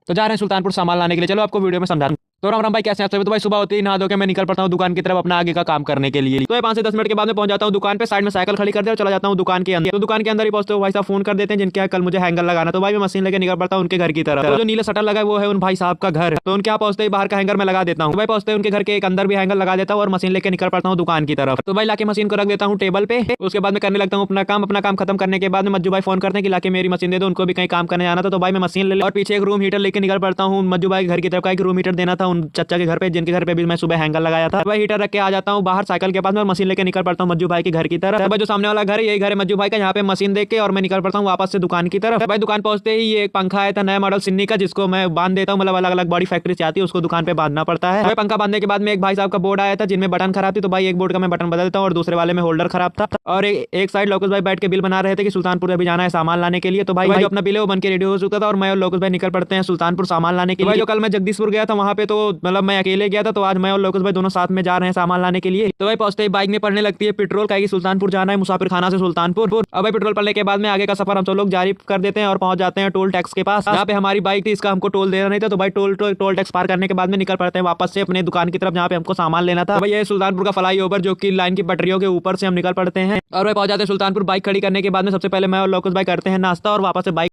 तो जा रहे हैं सुल्तानपुर सामान लाने के लिए। चलो आपको वीडियो में समझा। तो राम राम भाई, कैसे हैं आप सभी? तो भाई सुबह होते ही नहा धो के मैं निकल पड़ता हूँ दुकान की तरफ अपना आगे का काम करने के लिए। तो ये 5 से 10 मिनट के बाद में पहुंच जाता हूँ दुकान पे, साइड में साइकिल खड़ी कर दे और चला जाता हूँ दुकान के अंदर। तो दुकान के अंदर ही पहुंचते हो भाई साहब फोन कर देते हैं जिनके यहाँ कल मुझे हैंगर लगाना। तो भाई मैं मशीन लेके निकल पड़ता हूँ उनके घर की तरफ। तो जो नीले शटर लगा है वो है उन भाई साहब का घर। तो उनके यहाँ पहुंचते ही बाहर का हैंगर मैं लगा देता हूँ। भाई पहुंचते उनके घर के एक अंदर भी हैंगर लगा देता हूँ और मशीन लेके निकल पड़ता हूँ दुकान की तरफ। तो भाई लाके मशीन को रख देता हूँ टेबल पे। उसके बाद में करने लगता हूँ अपना काम खत्म करने के बाद में मज्जू भाई फोन करते हैं कि लाके मेरी मशीन दे दो, उनको भी कहीं काम करने जाना था। तो भाई मैं मशीन ले और पीछे एक रूम हीटर लेके निकल पड़ता हूँ मज्जू भाई घर की तरफ का। एक रूम हीटर देना था उन चचा के घर पे जिनके घर पे भी मैं सुबह हैंगर लगाया था। भाई हीटर रख के आ जाता हूँ बाहर साइकिल के पास में और मशीन लेके निकल पड़ता हूँ मज्जू भाई के घर की तरफ। भाई जो सामने वाला घर है यही घर है मज्जू भाई का। यहाँ पे मशीन देख के और मैं निकल पड़ता हूँ वापस से दुकान की तरफ। भाई दुकान पहुंचते ही ये एक पंखा आया था नया मॉडल सिन्नी का, जिसको मैं बांध देता हूँ। मतलब अलग अलग बड़ी फैक्ट्री से आती है उसको दुकान पे बांधना पड़ता है। भाई पंखा बांधने के बाद में एक भाई साहब का बोर्ड आया था जिनमें बटन खराब थी। तो भाई एक बोर्ड का मैं बटन बदल देता हूँ और दूसरे वाले में होल्डर खराब था। और एक साइड लोकेश भाई बैठ के बिल बना रहे थे कि सुल्तानपुर अभी जाना है सामान लाने के लिए। तो भाई जो अपना बिल है वो बन के रेडी हो चुका था और मैं और लोकेश भाई निकल पड़ते हैं सुल्तानपुर सामान लाने के लिए। जो कल मैं जगदीशपुर गया था वहाँ पे तो मतलब मैं अकेले गया था, तो आज मैं और लोकेश भाई दोनों साथ में जा रहे हैं सामान लाने के लिए। तो भाई पहुंचते ही बाइक में पड़ने लगती है पेट्रोल, का सुल्तानपुर जाना है मुसाफिर खाना से सुल्तानपुर। अब भाई पेट्रोल पड़ने के बाद में आगे का सफर हम सब लोग जारी कर देते हैं और पहुंच जाते हैं टोल टैक्स के पास जहाँ पे हमारी बाइक थी, इसका हमको टोल देना नहीं था। तो भाई टोल टैक्स पार करने के बाद में निकल पड़ते हैं वापस से अपने दुकान की तरफ जहाँ पे हमको सामान लेना था। तो भाई ये सुल्तानपुर का फ्लाई ओवर जो कि लाइन की पटरियों के ऊपर से हम निकल पड़ते हैं और भाई पहुंच जाते हैं सुल्तानपुर। बाइक खड़ी करने के बाद में सबसे पहले मैं और लोकेश भाई करते हैं नाश्ता और वापस से बाइक